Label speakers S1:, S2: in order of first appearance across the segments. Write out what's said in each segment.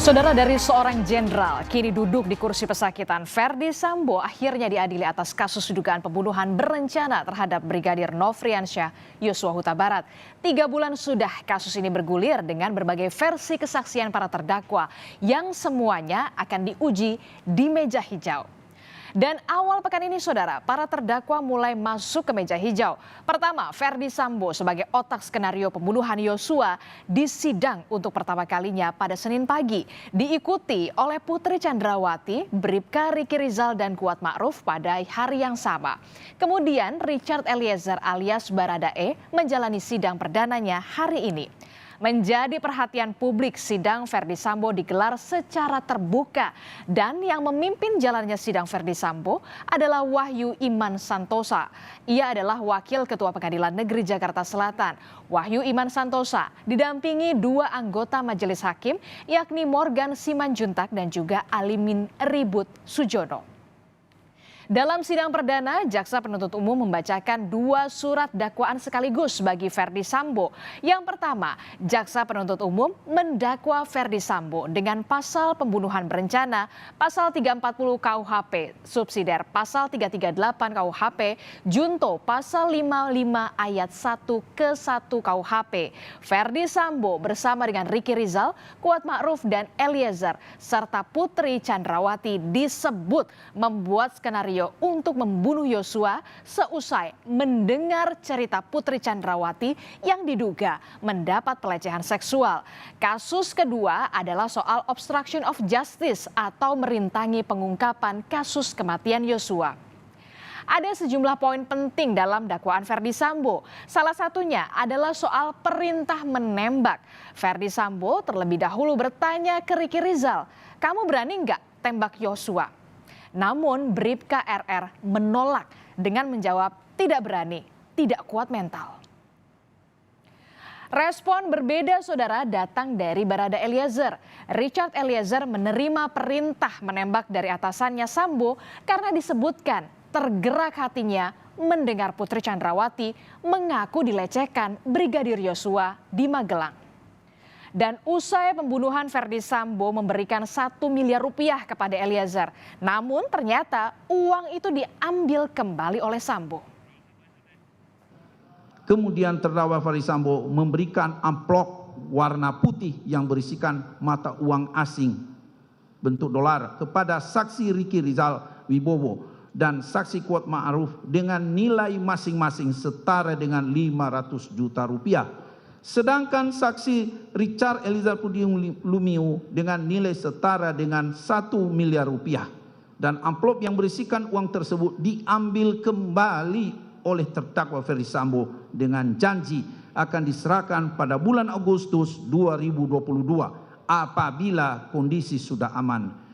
S1: Saudara, dari seorang jenderal kini duduk di kursi pesakitan, Ferdy Sambo akhirnya diadili atas kasus dugaan pembunuhan berencana terhadap Brigadir Nofriansyah Yosua Huta Barat. 3 bulan sudah kasus ini bergulir dengan berbagai versi kesaksian para terdakwa yang semuanya akan diuji di meja hijau. Dan awal pekan ini, saudara, para terdakwa mulai masuk ke meja hijau. Pertama, Ferdy Sambo sebagai otak skenario pembunuhan Yosua disidang untuk pertama kalinya pada Senin pagi. Diikuti oleh Putri Chandrawati, Bribka Riki Rizal dan Kuat Ma'ruf pada hari yang sama. Kemudian Richard Eliezer alias Baradae menjalani sidang perdananya hari ini. Menjadi perhatian publik, sidang Ferdy Sambo digelar secara terbuka dan yang memimpin jalannya sidang Ferdy Sambo adalah Wahyu Iman Santosa. Ia adalah Wakil Ketua Pengadilan Negeri Jakarta Selatan. Wahyu Iman Santosa didampingi 2 anggota Majelis Hakim yakni Morgan Simanjuntak dan juga Alimin Ribut Sujono. Dalam sidang perdana, jaksa penuntut umum membacakan 2 surat dakwaan sekaligus bagi Ferdy Sambo. Yang pertama, jaksa penuntut umum mendakwa Ferdy Sambo dengan pasal pembunuhan berencana, pasal 340 KUHP, subsidiar pasal 338 KUHP, junto pasal 55 ayat 1 ke 1 KUHP. Ferdy Sambo bersama dengan Riki Rizal, Kuat Ma'ruf dan Eliezer serta Putri Chandrawati disebut membuat skenario untuk membunuh Yosua seusai mendengar cerita Putri Chandrawati yang diduga mendapat pelecehan seksual. Kasus kedua adalah soal obstruction of justice atau merintangi pengungkapan kasus kematian Yosua. Ada sejumlah poin penting dalam dakwaan Ferdy Sambo. Salah satunya adalah soal perintah menembak. Ferdy Sambo terlebih dahulu bertanya ke Riki Rizal, "Kamu berani nggak tembak Yosua?" Namun Bribka RR menolak dengan menjawab tidak berani, tidak kuat mental. Respon berbeda, saudara, datang dari Barada Eliezer. Richard Eliezer menerima perintah menembak dari atasannya Sambo karena disebutkan tergerak hatinya mendengar Putri Chandrawati mengaku dilecehkan Brigadir Yosua di Magelang. Dan usai pembunuhan, Ferdy Sambo memberikan 1 miliar rupiah kepada Eliezer. Namun ternyata uang itu diambil kembali oleh Sambo.
S2: Kemudian terdakwa Ferdy Sambo memberikan amplop warna putih yang berisikan mata uang asing bentuk dolar kepada saksi Riki Rizal Wibowo dan saksi Kuat Ma'ruf dengan nilai masing-masing setara dengan 500 juta rupiah. Sedangkan saksi Richard Eliezer Pudium Lumiu dengan nilai setara dengan 1 miliar rupiah. Dan amplop yang berisikan uang tersebut diambil kembali oleh terdakwa Ferdy Sambo dengan janji akan diserahkan pada bulan Agustus 2022 apabila kondisi sudah aman.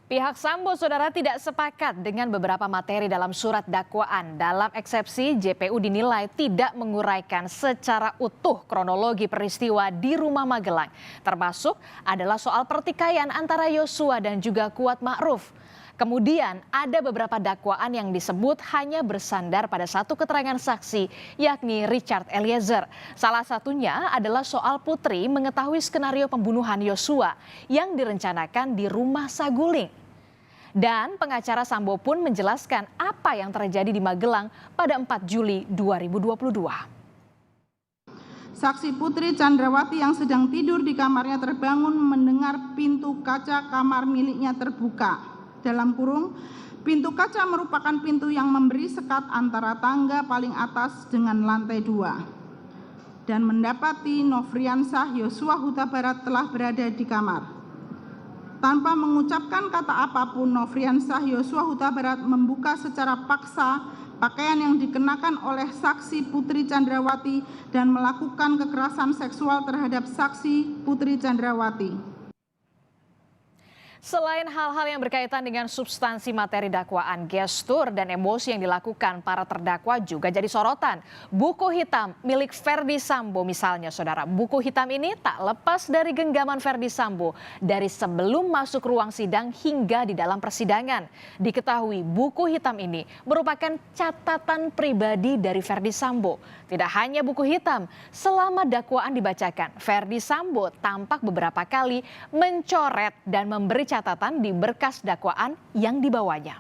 S1: Pihak Sambo, saudara, tidak sepakat dengan beberapa materi dalam surat dakwaan. Dalam eksepsi, JPU dinilai tidak menguraikan secara utuh kronologi peristiwa di rumah Magelang. Termasuk adalah soal pertikaian antara Yosua dan juga Kuat Ma'ruf. Kemudian ada beberapa dakwaan yang disebut hanya bersandar pada satu keterangan saksi, yakni Richard Eliezer. Salah satunya adalah soal Putri mengetahui skenario pembunuhan Yosua yang direncanakan di rumah Saguling. Dan pengacara Sambo pun menjelaskan apa yang terjadi di Magelang pada 4 Juli 2022.
S3: Saksi Putri Chandrawati yang sedang tidur di kamarnya terbangun mendengar pintu kaca kamar miliknya terbuka. Dalam kurung, pintu kaca merupakan pintu yang memberi sekat antara tangga paling atas dengan lantai 2. Dan mendapati Nofriansyah Yosua Huta Barat telah berada di kamar. Tanpa mengucapkan kata apapun, Nofriansyah Yosua Huta Barat membuka secara paksa pakaian yang dikenakan oleh saksi Putri Chandrawati dan melakukan kekerasan seksual terhadap saksi Putri Chandrawati.
S1: Selain hal-hal yang berkaitan dengan substansi materi dakwaan, gestur dan emosi yang dilakukan para terdakwa juga jadi sorotan. Buku hitam milik Ferdy Sambo misalnya, saudara. Buku hitam ini tak lepas dari genggaman Ferdy Sambo dari sebelum masuk ruang sidang hingga di dalam persidangan. Diketahui buku hitam ini merupakan catatan pribadi dari Ferdy Sambo. Tidak hanya buku hitam, selama dakwaan dibacakan, Ferdy Sambo tampak beberapa kali mencoret dan memberi catatan di berkas dakwaan yang dibawanya.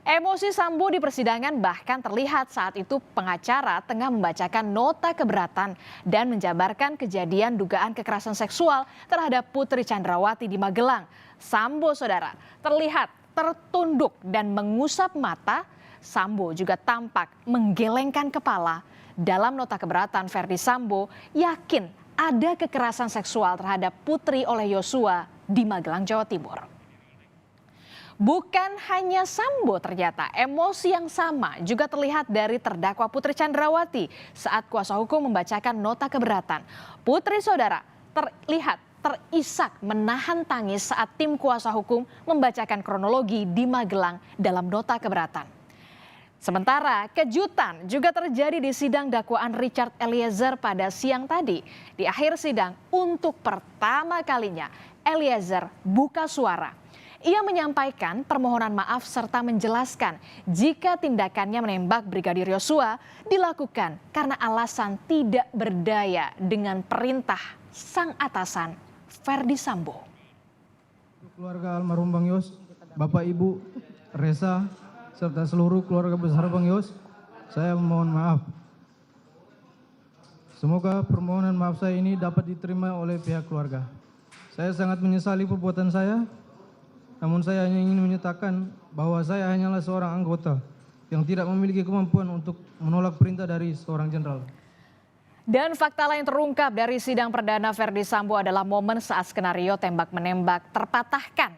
S1: Emosi Sambo di persidangan bahkan terlihat saat itu pengacara tengah membacakan nota keberatan dan menjabarkan kejadian dugaan kekerasan seksual terhadap Putri Chandrawati di Magelang. Sambo, saudara, terlihat tertunduk dan mengusap mata. Sambo juga tampak menggelengkan kepala. Dalam nota keberatan, Ferdy Sambo yakin ada kekerasan seksual terhadap Putri oleh Yosua di Magelang, Jawa Timur. Bukan hanya Sambo, ternyata emosi yang sama juga terlihat dari terdakwa Putri Chandrawati saat kuasa hukum membacakan nota keberatan. Putri, saudara, terlihat terisak menahan tangis saat tim kuasa hukum membacakan kronologi di Magelang dalam nota keberatan. Sementara kejutan juga terjadi di sidang dakwaan Richard Eliezer pada siang tadi. Di akhir sidang untuk pertama kalinya Eliezer buka suara. Ia menyampaikan permohonan maaf serta menjelaskan jika tindakannya menembak Brigadir Yosua dilakukan karena alasan tidak berdaya dengan perintah sang atasan Ferdy Sambo.
S4: Keluarga almarhum Bang Yos, Bapak Ibu, Reza, serta seluruh keluarga besar Bang Yos, saya memohon maaf. Semoga permohonan maaf saya ini dapat diterima oleh pihak keluarga. Saya sangat menyesali perbuatan saya, namun saya hanya ingin menyatakan bahwa saya hanyalah seorang anggota yang tidak memiliki kemampuan untuk menolak perintah dari seorang jenderal.
S1: Dan fakta lain terungkap dari sidang perdana Ferdy Sambo adalah momen saat skenario tembak-menembak terpatahkan.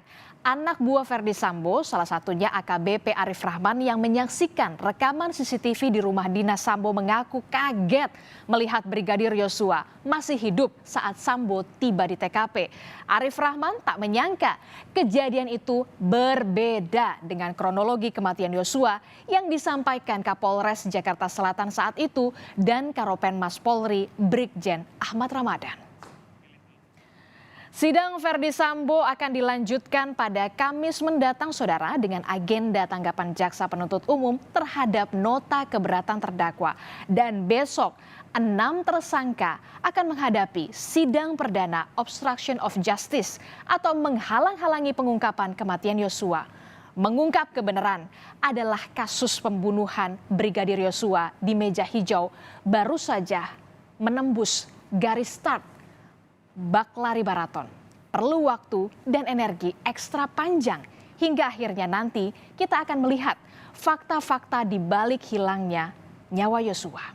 S1: Anak buah Ferdy Sambo, salah satunya AKBP Arif Rahman yang menyaksikan rekaman CCTV di rumah dinas Sambo mengaku kaget melihat Brigadir Yosua masih hidup saat Sambo tiba di TKP. Arif Rahman tak menyangka kejadian itu berbeda dengan kronologi kematian Yosua yang disampaikan Kapolres Jakarta Selatan saat itu dan Karopenmas Polri Brigjen Ahmad Ramadan. Sidang Ferdy Sambo akan dilanjutkan pada Kamis mendatang, saudara, dengan agenda tanggapan jaksa penuntut umum terhadap nota keberatan terdakwa. Dan besok 6 tersangka akan menghadapi sidang perdana obstruction of justice atau menghalang-halangi pengungkapan kematian Yosua. Mengungkap kebenaran adalah kasus pembunuhan Brigadir Yosua di meja hijau baru saja menembus garis start bak lari maraton. Perlu waktu dan energi ekstra panjang hingga akhirnya nanti kita akan melihat fakta-fakta di balik hilangnya nyawa Yosua.